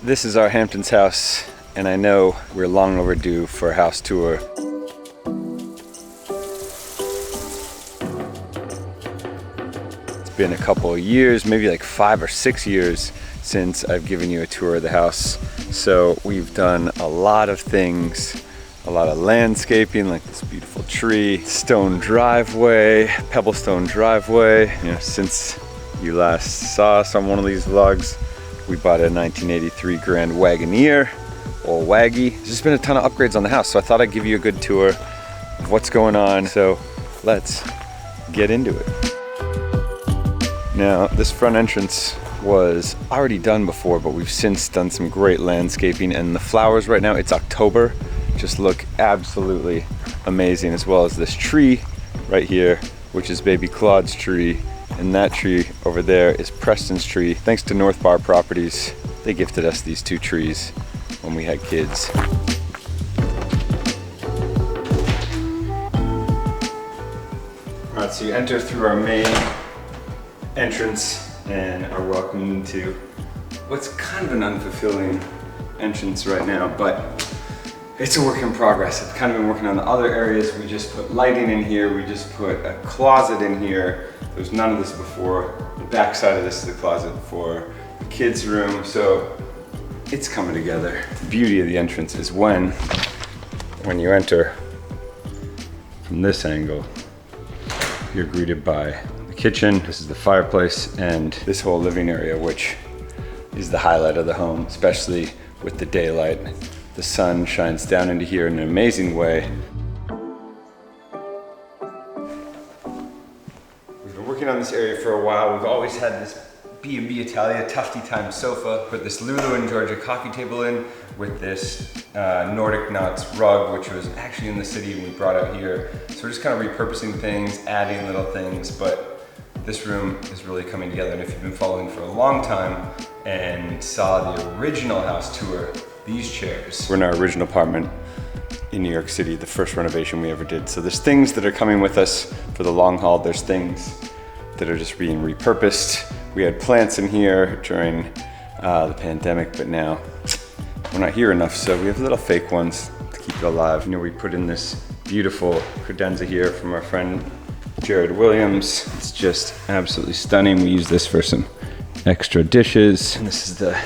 This is our Hamptons house, and I know we're long overdue for a house tour. It's been a couple of years, maybe like 5 or 6 years since I've given you a tour of the house. So we've done a lot of things, a lot of landscaping, like this beautiful tree, stone driveway, pebblestone driveway. You know, since you last saw us on one of these vlogs, we bought a 1983 Grand Wagoneer, or Waggy. There's just been a ton of upgrades on the house, so I thought I'd give you a good tour of what's going on. So let's get into it. Now, this front entrance was already done before, but we've since done some great landscaping, and the flowers right now, it's October, just look absolutely amazing, as well as this tree right here, which is baby Claude's tree, and that tree over there is Preston's tree. Thanks to North Bar Properties, they gifted us these 2 trees when we had kids. All right, so you enter through our main entrance and are welcome to what's kind of an unfulfilling entrance right now, but it's a work in progress. I've kind of been working on the other areas. We just put lighting in here. We just put a closet in here. There was none of this before. The back side of this is the closet for the kids' room, so it's coming together. The beauty of the entrance is when you enter from this angle, you're greeted by the kitchen. This is the fireplace and this whole living area, which is the highlight of the home, especially with the daylight. The sun shines down into here in an amazing way. We've been working on this area for a while. We've always had this B&B Italia Tufty Time sofa, put this Lulu and Georgia coffee table in with this Nordic Knots rug, which was actually in the city and we brought out here. So we're just kind of repurposing things, adding little things, but this room is really coming together. And if you've been following for a long time and saw the original house tour, these chairs were in our original apartment in New York City, the first renovation we ever did. So there's things that are coming with us for the long haul. There's things that are just being repurposed. We had plants in here during the pandemic, but now we're not here enough, so we have little fake ones to keep it alive. You know, we put in this beautiful credenza here from our friend Jared Williams. It's just absolutely stunning. We use this for some extra dishes. And this is the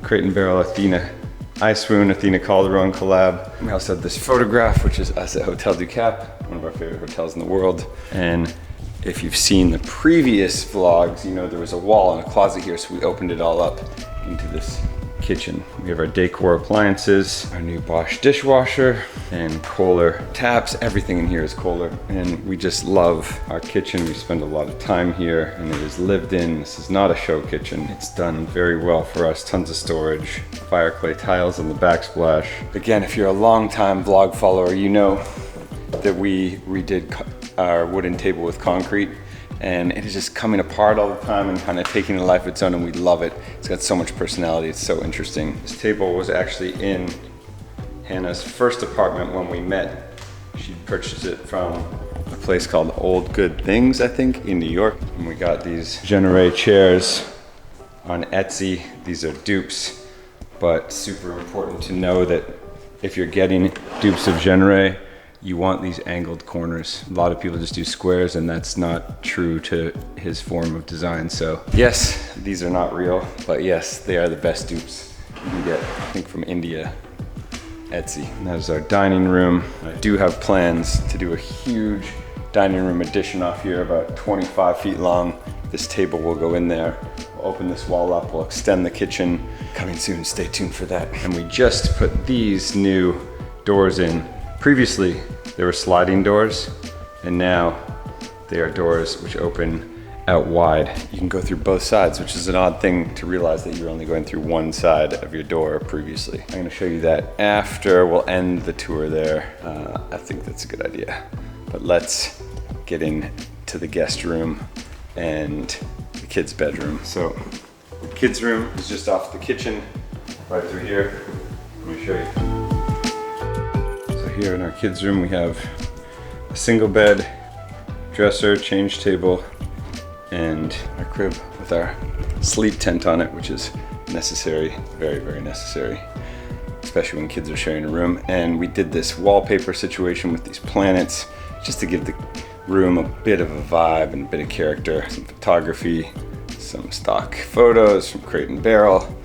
Crate and Barrel Athena Ice Swoon, Athena Calderon collab. We also have this photograph, which is us at Hotel du Cap, one of our favorite hotels in the world. And if you've seen the previous vlogs, you know there was a wall and a closet here, so we opened it all up into this kitchen. We have our decor appliances, our new Bosch dishwasher, and Kohler taps. Everything in here is Kohler, and we just love our kitchen. We spend a lot of time here, and it is lived in. This is not a show kitchen. It's done very well for us. Tons of storage, fire clay tiles on the backsplash. Again, if you're a long-time vlog follower, you know that we redid our wooden table with concrete, and it is just coming apart all the time and kind of taking a life of its own, and we love it. It's got so much personality. It's so interesting. This table was actually in Hannah's first apartment when we met. She purchased it from a place called Old Good Things, I think, in New York. And we got these Genere chairs on Etsy. These are dupes, but super important to know that if you're getting dupes of Genere, you want these angled corners. A lot of people just do squares, and that's not true to his form of design. So yes, these are not real, but yes, they are the best dupes you can get, I think, from India, Etsy. And that is our dining room. I do have plans to do a huge dining room addition off here, about 25 feet long. This table will go in there. We'll open this wall up, we'll extend the kitchen. Coming soon, stay tuned for that. And we just put these new doors in. Previously, they were sliding doors, and now they are doors which open out wide. You can go through both sides, which is an odd thing to realize that you're only going through one side of your door previously. I'm gonna show you that after we'll end the tour there. I think that's a good idea. But let's get into the guest room and the kids' bedroom. So the kids' room is just off the kitchen, right through here. Let me show you. Here in our kids' room, we have a single bed, dresser, change table, and our crib with our sleep tent on it, which is necessary, very, very necessary, especially when kids are sharing a room. And we did this wallpaper situation with these planets just to give the room a bit of a vibe and a bit of character. Some photography, some stock photos from Crate and Barrel.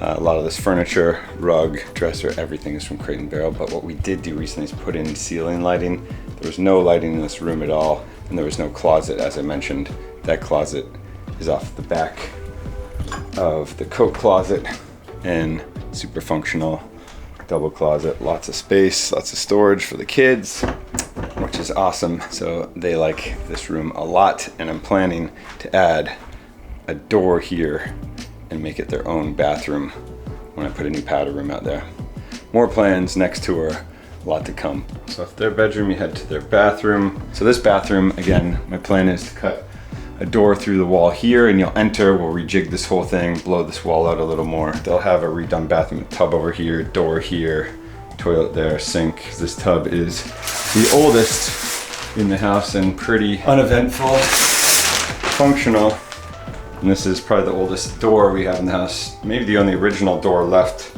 A lot of this furniture, rug, dresser, everything is from Crate and Barrel. But what we did do recently is put in ceiling lighting. There was no lighting in this room at all, and there was no closet, as I mentioned. That closet is off the back of the coat closet, and super functional double closet. Lots of space, lots of storage for the kids, which is awesome. So they like this room a lot, and I'm planning to add a door here and make it their own bathroom when I put a new powder room out there. More plans next tour, a lot to come. So off their bedroom, you head to their bathroom. So this bathroom, again, my plan is to cut a door through the wall here, and you'll enter, we'll rejig this whole thing, blow this wall out a little more. They'll have a redone bathroom, tub over here, door here, toilet there, sink. This tub is the oldest in the house and pretty uneventful, functional. And this is probably the oldest door we have in the house. Maybe the only original door left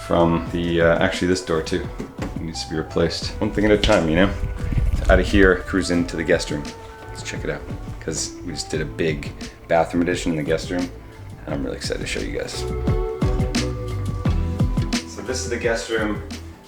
from the, actually this door too. It needs to be replaced. One thing at a time, you know? So out of here, cruise into the guest room. Let's check it out. Because we just did a big bathroom addition in the guest room. And I'm really excited to show you guys. So this is the guest room.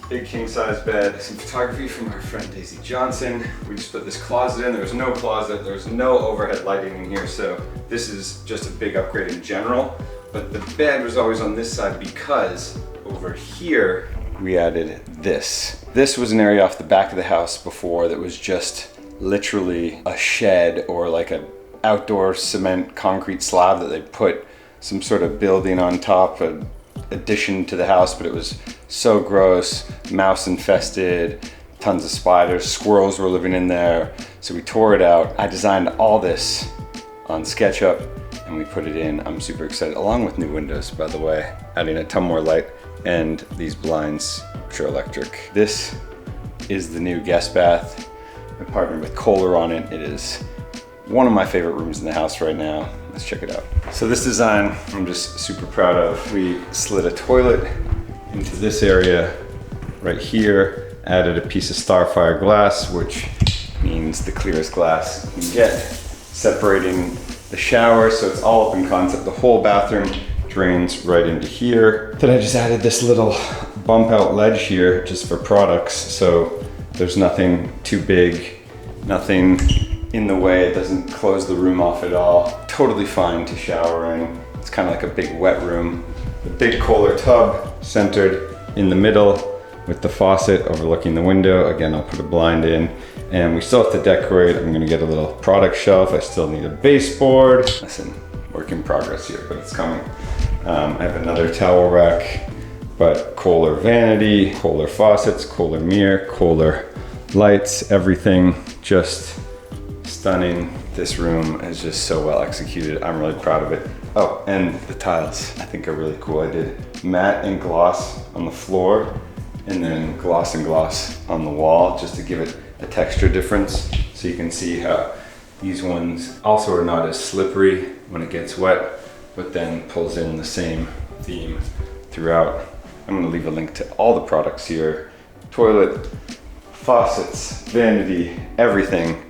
Big king size bed, some photography from our friend Daisy Johnson. We just put this closet in. There was no closet, there was no overhead lighting in here, so this is just a big upgrade in general. But the bed was always on this side because over here we added this. This was an area off the back of the house before that was just literally a shed or like an outdoor cement concrete slab that they put some sort of building on top, an addition to the house, but it was so gross, mouse infested, tons of spiders, squirrels were living in there. So we tore it out. I designed all this on SketchUp and we put it in. I'm super excited, along with new windows, by the way, adding a ton more light and these blinds, which are electric. This is the new guest bath. I partnered with Kohler on it. It is one of my favorite rooms in the house right now. Let's check it out. So this design, I'm just super proud of. We slid a toilet into this area right here, added a piece of Starfire glass, which means the clearest glass you can get, separating the shower, so it's all open concept. The whole bathroom drains right into here. Then I just added this little bump out ledge here just for products, so there's nothing too big, nothing in the way. It doesn't close the room off at all. Totally fine to shower in. It's kind of like a big wet room. The big Kohler tub centered in the middle with the faucet overlooking the window. Again, I'll put a blind in, and we still have to decorate. I'm gonna get a little product shelf. I still need a baseboard. Listen, work in progress here, but it's coming. I have another towel rack, but Kohler vanity, Kohler faucets, Kohler mirror, Kohler lights, everything just stunning. This room is just so well executed. I'm really proud of it. Oh, and the tiles I think are really cool. I did matte and gloss on the floor and then gloss and gloss on the wall just to give it a texture difference. So you can see how these ones also are not as slippery when it gets wet, but then pulls in the same theme throughout. I'm gonna leave a link to all the products here. Toilet, faucets, vanity, everything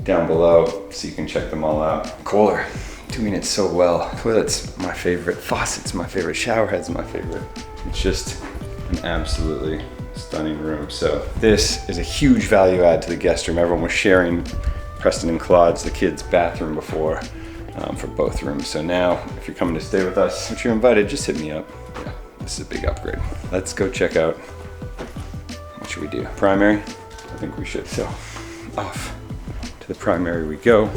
down below so you can check them all out. Kohler, doing it so well. Toilet's my favorite, faucet's my favorite, shower head's my favorite. It's just an absolutely stunning room. So this is a huge value add to the guest room. Everyone was sharing Preston and Claude's, the kids' bathroom before for both rooms. So now if you're coming to stay with us, if you're invited, just hit me up. Yeah, this is a big upgrade. Let's go check out, what should we do? Primary? I think we should. So off to the primary we go.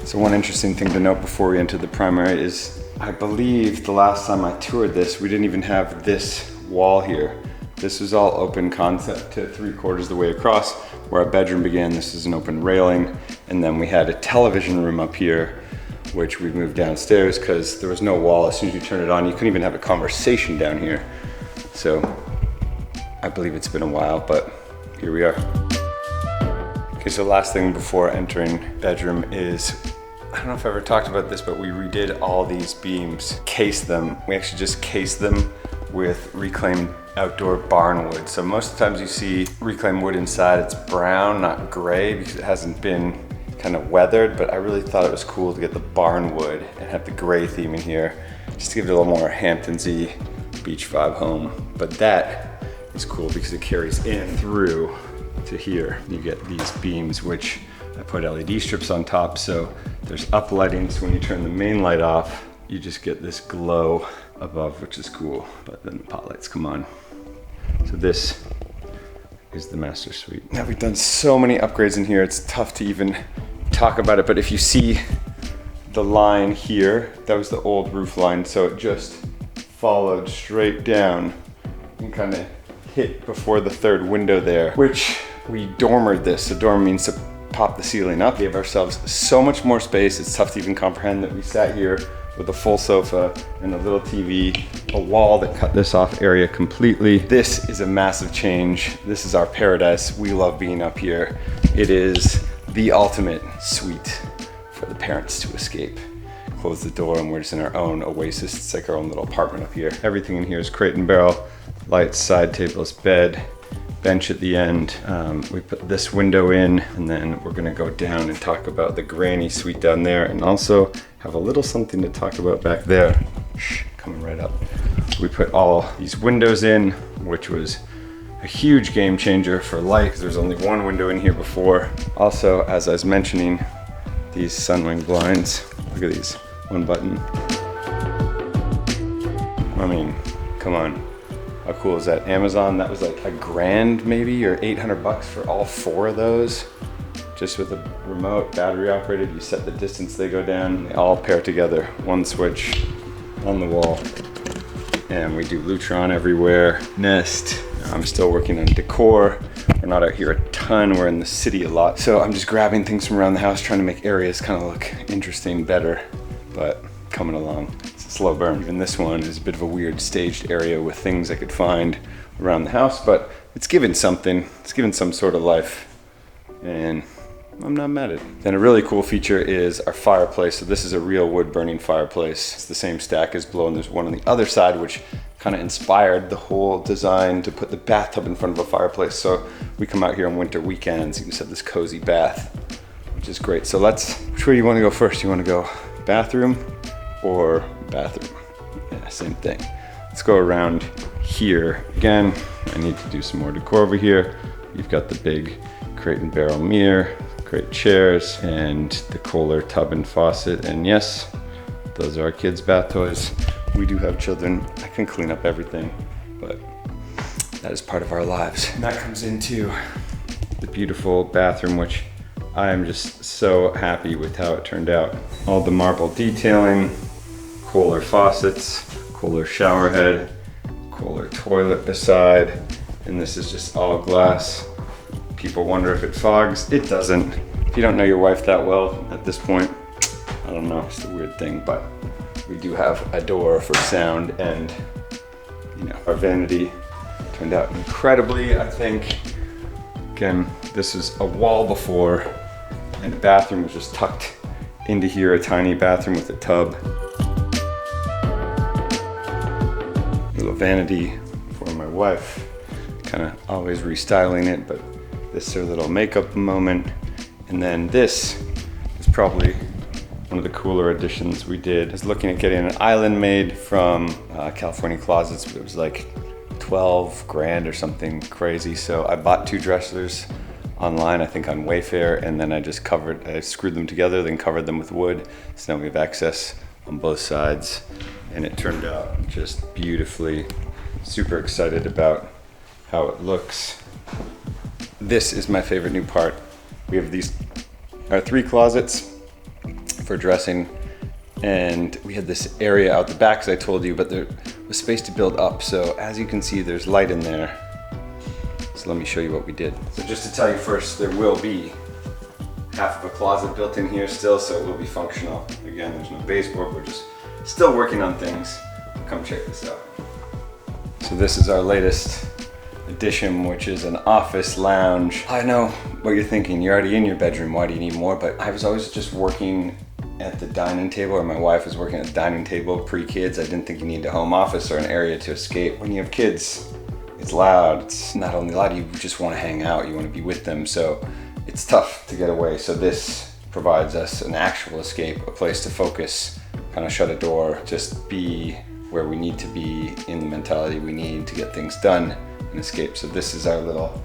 So one interesting thing to note before we enter the primary is, I believe the last time I toured this, we didn't even have this wall here. This was all open concept to 3/4 the way across where our bedroom began. This is an open railing. And then we had a television room up here, which we moved downstairs because there was no wall. As soon as you turn it on, you couldn't even have a conversation down here. So I believe it's been a while, but here we are. Okay, so last thing before entering bedroom is I don't know if I ever talked about this, but we redid all these beams, cased them. We actually just cased them with reclaimed outdoor barn wood. So most of the times you see reclaimed wood inside, it's brown, not gray, because it hasn't been kind of weathered, but I really thought it was cool to get the barn wood and have the gray theme in here, just to give it a little more Hamptons-y beach vibe home. But that is cool because it carries in through to here. You get these beams, which I put LED strips on top, so there's uplighting, so when you turn the main light off, you just get this glow above, which is cool, but then the pot lights come on. So this is the master suite. Now we've done so many upgrades in here, it's tough to even talk about it, but if you see the line here, that was the old roof line, so it just followed straight down and kind of hit before the third window there, which we dormered this. So dormer means to pop the ceiling up. Gave ourselves so much more space, it's tough to even comprehend that we sat here with a full sofa and a little TV, a wall that cut this off area completely. This is a massive change. This is our paradise. We love being up here. It is the ultimate suite for the parents to escape. Close the door and we're just in our own oasis. It's like our own little apartment up here. Everything in here is crate and barrel, lights, side tables, bed, bench at the end. We put this window in, and then we're gonna go down and talk about the granny suite down there, and also have a little something to talk about back there. Shh, coming right up. We put all these windows in, which was a huge game changer for light, because there's only one window in here before. Also, as I was mentioning, these sunwing blinds. Look at these, one button. I mean, come on. How cool is that? Amazon, that was like $1,000 maybe, or 800 bucks for all 4 of those. Just with a remote, battery operated, you set the distance they go down, they all pair together. One switch on the wall. And we do Lutron everywhere. Nest, I'm still working on decor. We're not out here a ton, we're in the city a lot. So I'm just grabbing things from around the house, trying to make areas kind of look interesting, better, but coming along. It's a slow burn. Even this one is a bit of a weird staged area with things I could find around the house, but it's given something. It's given some sort of life, and I'm not mad at it. Then a really cool feature is our fireplace. So this is a real wood burning fireplace. It's the same stack as below, and there's one on the other side, which kind of inspired the whole design to put the bathtub in front of a fireplace. So we come out here on winter weekends, you can set this cozy bath, which is great. So which way do you want to go first? You want to go bathroom or bathroom? Yeah, same thing. Let's go around here. Again, I need to do some more decor over here. You've got the big crate and barrel mirror, great chairs, and the Kohler tub and faucet. And yes, those are our kids' bath toys. We do have children. I can clean up everything, but that is part of our lives. And that comes into the beautiful bathroom, which I am just so happy with how it turned out. All the marble detailing, Kohler faucets, Kohler shower head, Kohler toilet beside, and this is just all glass. People wonder if it fogs. It doesn't. If you don't know your wife that well at this point, I don't know, it's a weird thing, but we do have a door for sound, and you know, our vanity turned out incredibly, I think. Again, this is a wall before, and the bathroom was just tucked into here, a tiny bathroom with a tub. Little vanity for my wife, kind of always restyling it, but this is her little makeup moment. And then this is probably one of the cooler additions we did. I was looking at getting an island made from California Closets, but it was like 12 grand or something crazy. So I bought 2 dressers online, I think on Wayfair, and then I screwed them together, then covered them with wood. So now we have access on both sides, and it turned out just beautifully. Super excited about how it looks. This is my favorite new part. We have our 3 closets for dressing, and we had this area out the back, as I told you, but there was space to build up. So as you can see, there's light in there. So let me show you what we did. So just to tell you first, there will be half of a closet built in here still, so it will be functional. Again, there's no baseboard, we're just still working on things. Come check this out. So this is our latest addition, which is an office lounge. I know what you're thinking, you're already in your bedroom, why do you need more? But I was always just working at the dining table, or my wife was working at the dining table pre-kids. I didn't think you need a home office or an area to escape. When you have kids, it's loud. It's not only loud, you just want to hang out, you want to be with them, so it's tough to get away. So this provides us an actual escape, a place to focus, kind of shut a door, just be where we need to be in the mentality we need to get things done and escape. So this is our little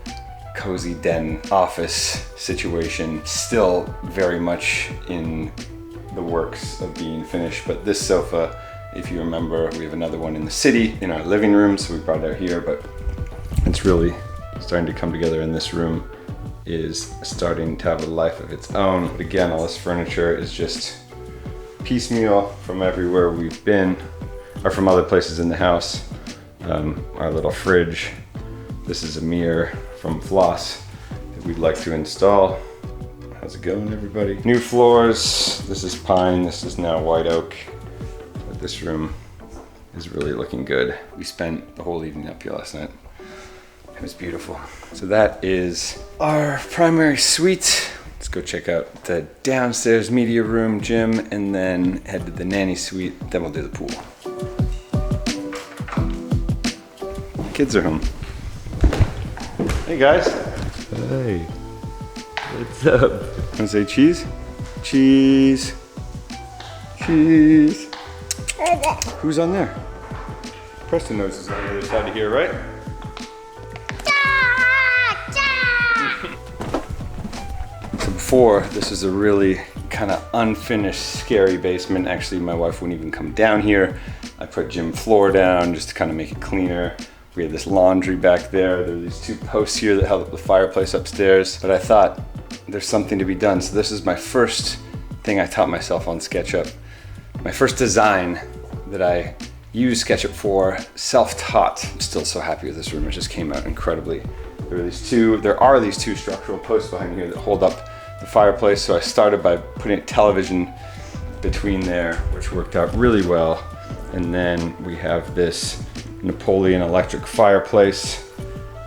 cozy den office situation, still very much in the works of being finished. But this sofa, if you remember, we have another one in the city in our living room, so we brought it out here, but it's really starting to come together, and this room is starting to have a life of its own. But again, all this furniture is just piecemeal from everywhere we've been, or from other places in the house. Our little fridge. This is a mirror from Fallis that we'd like to install. How's it going, everybody? New floors. This is pine, this is now white oak. But this room is really looking good. We spent the whole evening up here last night. It was beautiful. So that is our primary suite. Let's go check out the downstairs media room, gym, and then head to the nanny suite. Then we'll do the pool. Kids are home. Hey guys. Hey. What's up? Wanna say cheese? Cheese. Cheese. Who's on there? Preston knows is on the other side of here, right? So before, this was a really kind of unfinished, scary basement. Actually, my wife wouldn't even come down here. I put gym floor down just to kind of make it cleaner. We had this laundry back there. There were these two posts here that held up the fireplace upstairs. But I thought there's something to be done. So this is my first thing I taught myself on SketchUp. My first design that I used SketchUp for, self-taught. I'm still so happy with this room. It just came out incredibly. There are these two structural posts behind here that hold up the fireplace. So I started by putting a television between there, which worked out really well. And then we have this Napoleon electric fireplace,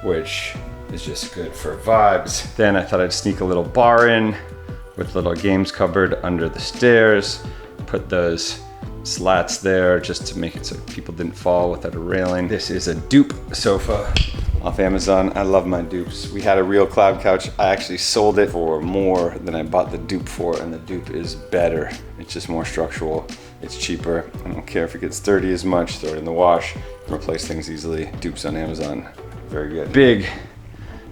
which is just good for vibes. Then I thought I'd sneak a little bar in with a little games cupboard under the stairs. Put those slats there just to make it so people didn't fall without a railing. This is a dupe sofa off Amazon. I love my dupes. We had a real cloud couch. I actually sold it for more than I bought the dupe for, and the dupe is better. It's just more structural. It's cheaper. I don't care if it gets dirty as much. Throw it in the wash, replace things easily. Dupes on Amazon, very good. Big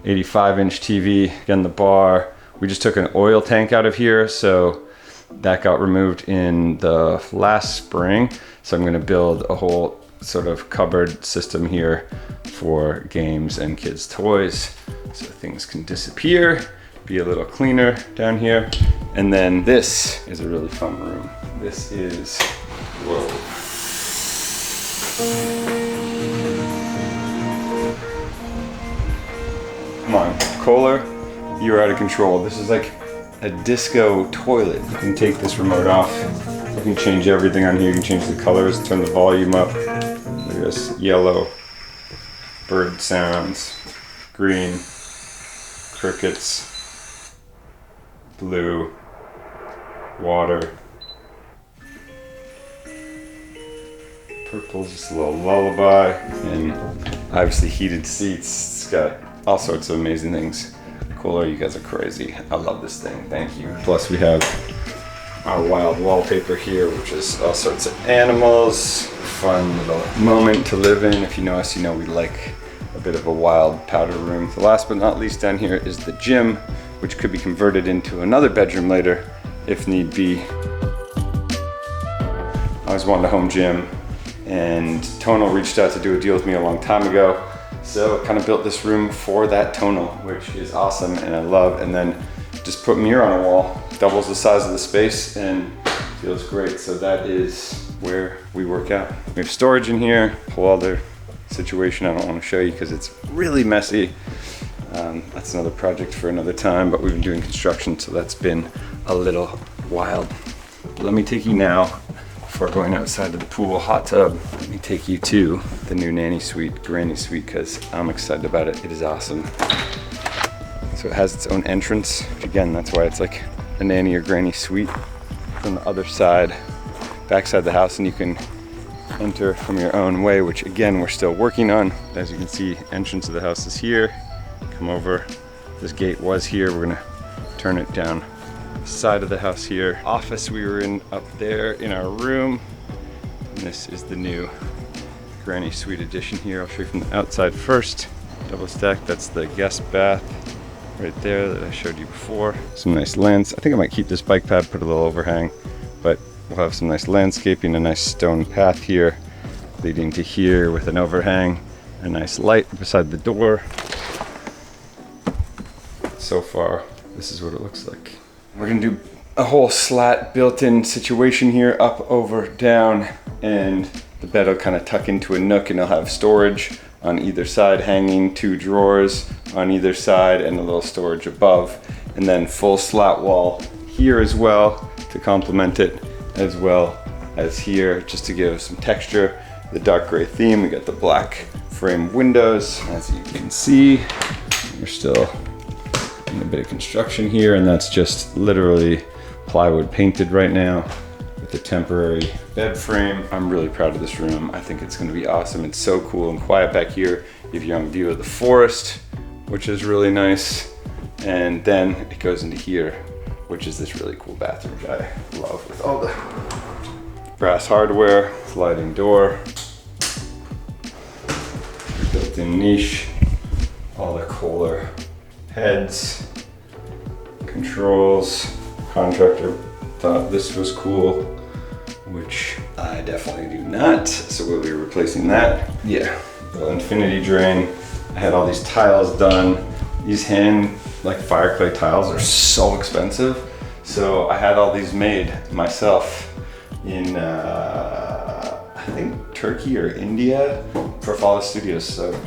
85-inch TV, again the bar. We just took an oil tank out of here, so that got removed in the last spring. So I'm gonna build a whole sort of cupboard system here for games and kids' toys, so things can disappear, be a little cleaner down here. And then this is a really fun room. This is, whoa. Come on, Kohler, you're out of control. This is like a disco toilet. You can take this remote off. You can change everything on here. You can change the colors, turn the volume up. Look at this, yellow, bird sounds, green, crickets, blue, water. Purple's just a little lullaby, and obviously heated seats. It's got all sorts of amazing things. Kohler, you guys are crazy. I love this thing, thank you. Plus we have our wild wallpaper here, which is all sorts of animals. Fun little moment to live in. If you know us, you know we like a bit of a wild powder room. The last but not least down here is the gym, which could be converted into another bedroom later, if need be. I always wanted a home gym, and Tonal reached out to do a deal with me a long time ago. So I kind of built this room for that Tonal, which is awesome and I love. And then just put a mirror on a wall, doubles the size of the space and feels great. So that is where we work out. We have storage in here, a whole other situation I don't want to show you because it's really messy. That's another project for another time, but we've been doing construction, so that's been a little wild. But let me take you now, before going outside to the pool hot tub, let me take you to the new Nanny Suite, Granny Suite, because I'm excited about it. It is awesome. So it has its own entrance. Again, that's why it's like a nanny or granny suite. from the other side, backside the house, and you can enter from your own way, which again, we're still working on. As you can see, entrance of the house is here. Come over, this gate was here. We're gonna turn it down the side of the house here. Office we were in up there in our room. And this is the new Nanny Suite edition here. I'll show you from the outside first. Double stack, that's the guest bath right there that I showed you before. Some nice lands. I think I might keep this bike pad, put a little overhang, but we'll have some nice landscaping, a nice stone path here leading to here with an overhang, a nice light beside the door. So far, this is what it looks like. We're gonna do a whole slat built-in situation here, up, over, down, and the bed will kind of tuck into a nook and it'll have storage on either side, hanging 2 drawers on either side and a little storage above. And then full slat wall here as well to complement it, as well as here, just to give some texture. The dark gray theme, we got the black frame windows. As you can see, we're still in a bit of construction here, and that's just literally plywood painted right now with a temporary bed frame. I'm really proud of this room. I think it's gonna be awesome. It's so cool and quiet back here. You have your own view of the forest, which is really nice. And then it goes into here, which is this really cool bathroom that I love, with all the brass hardware, sliding door, built-in niche, all the Kohler heads, controls. Contractor thought this was cool, which I definitely do not, so we'll be replacing that. Yeah, the infinity drain. I had all these tiles done. These fire clay tiles are so expensive, so I had all these made myself in I think Turkey or India for Fallis Studios, so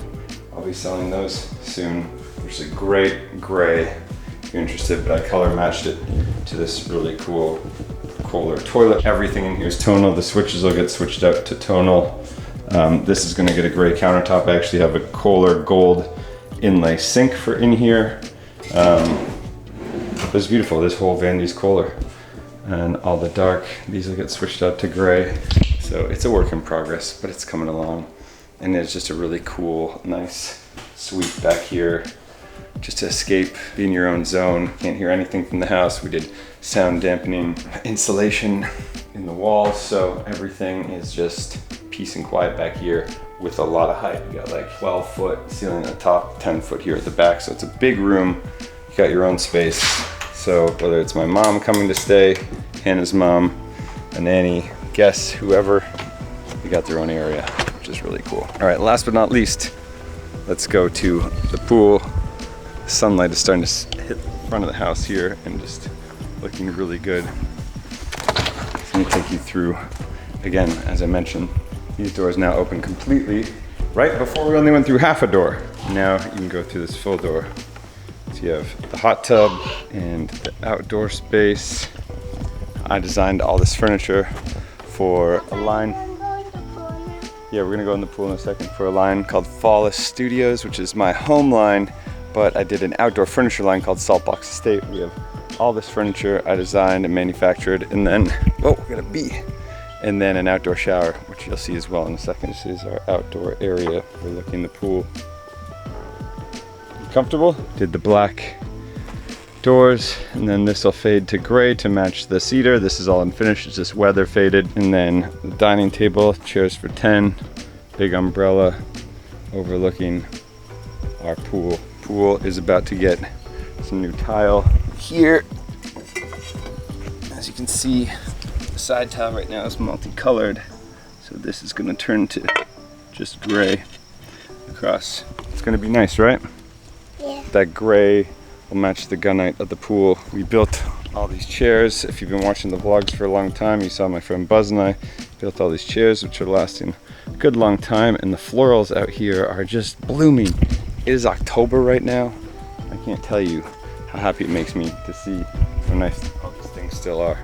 I'll be selling those soon. There's a great gray if you're interested, but I color matched it to this really cool Kohler toilet. Everything in here is tonal. The switches will get switched out to tonal. This is gonna get a gray countertop. I actually have a Kohler gold inlay sink for in here. It's beautiful. This whole Vandy's Kohler, and all the dark, these will get switched out to gray. So it's a work in progress, but it's coming along. And it's just a really cool, nice suite back here, just to escape, be in your own zone. Can't hear anything from the house. We did sound dampening insulation in the walls, so everything is just peace and quiet back here with a lot of height. You got like 12-foot ceiling at the top, 10-foot here at the back, so it's a big room. You got your own space. So whether it's my mom coming to stay, Hannah's mom, a nanny, guests, whoever, you got their own area, which is really cool. All right, last but not least, let's go to the pool. The sunlight is starting to hit the front of the house here and just looking really good. So let me take you through, again, as I mentioned, these doors now open completely. Right before we only went through half a door. Now you can go through this full door. So you have the hot tub and the outdoor space. I designed all this furniture for a line. Yeah, we're gonna go in the pool in a second, for a line called Fallis Studios, which is my home line, but I did an outdoor furniture line called Saltbox Estate. We have all this furniture I designed and manufactured, and then, oh, we got a bee. And then an outdoor shower, which you'll see as well in a second. This is our outdoor area overlooking the pool. You comfortable? Did the black doors, and then this will fade to gray to match the cedar. This is all unfinished, it's just weather faded. And then the dining table, chairs for 10, big umbrella overlooking our pool. Pool is about to get some new tile here. As you can see, the side tile right now is multicolored, so this is gonna turn to just gray across. It's gonna be nice, right? Yeah. That gray will match the gunite of the pool. We built all these chairs. If you've been watching the vlogs for a long time, you saw my friend Buzz and I built all these chairs, which are lasting a good long time, and the florals out here are just blooming. It is October right now. I can't tell you how happy it makes me to see how nice all these things still are.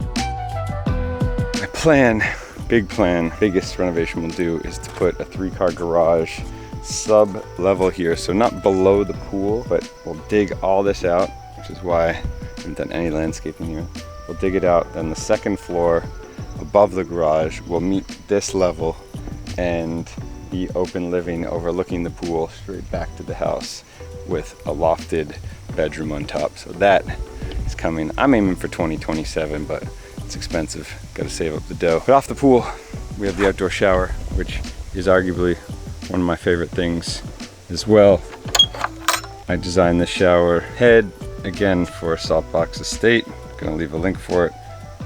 My plan, biggest renovation we'll do is to put a 3-car garage sub-level here, so not below the pool, but we'll dig all this out, which is why I haven't done any landscaping here. we'll dig it out, then the second floor above the garage will meet this level and be open living overlooking the pool straight back to the house with a lofted bedroom on top. So that is coming. I'm aiming for 2027, but it's expensive. Gotta save up the dough. But off the pool, we have the outdoor shower, which is arguably one of my favorite things as well. I designed this shower head, again, for Saltbox Estate. Gonna leave a link for it,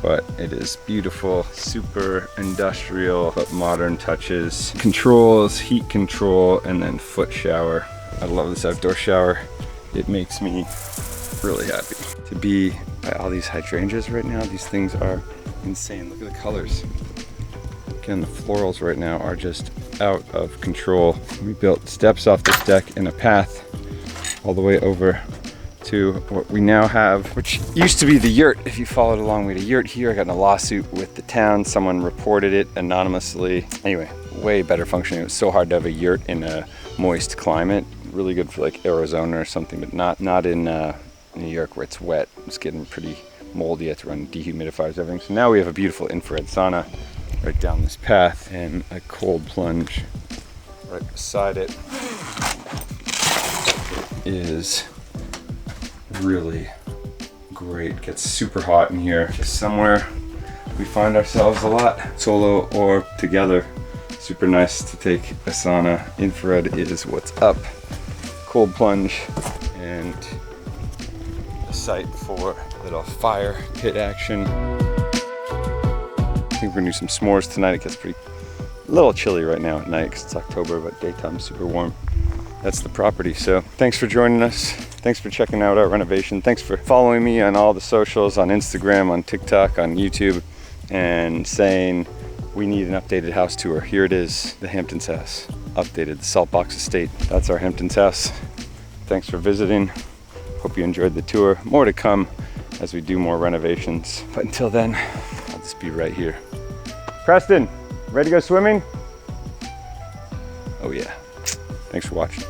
but it is beautiful, super industrial, but modern touches. Controls, heat control, and then foot shower. I love this outdoor shower. It makes me really happy to be by all these hydrangeas right now. These things are insane. Look at the colors. Again, the florals right now are just out of control. We built steps off this deck and a path all the way over to what we now have, which used to be the yurt. If you followed along, we had a yurt here. I got in a lawsuit with the town. Someone reported it anonymously. Anyway, way better functioning. It was so hard to have a yurt in a moist climate. Really good for like Arizona or something, but not in New York where it's wet. It's getting pretty moldy. I have to run dehumidifiers, everything. So now we have a beautiful infrared sauna right down this path and a cold plunge right beside it. Is really great. Gets super hot in here. Just somewhere we find ourselves a lot, solo or together. Super nice to take a sauna. Infrared is what's up. Cold plunge and a site for a little fire pit action. I think we're gonna do some s'mores tonight. It gets a little chilly right now at night because it's October, but daytime super warm. That's the property. So thanks for joining us. Thanks for checking out our renovation. Thanks for following me on all the socials, on Instagram, on TikTok, on YouTube, and saying we need an updated house tour. Here it is, the Hamptons house, updated, the Saltbox Estate. That's our Hamptons house. Thanks for visiting. Hope you enjoyed the tour. More to come as we do more renovations. But until then, I'll just be right here. Preston, ready to go swimming? Oh yeah. Thanks for watching.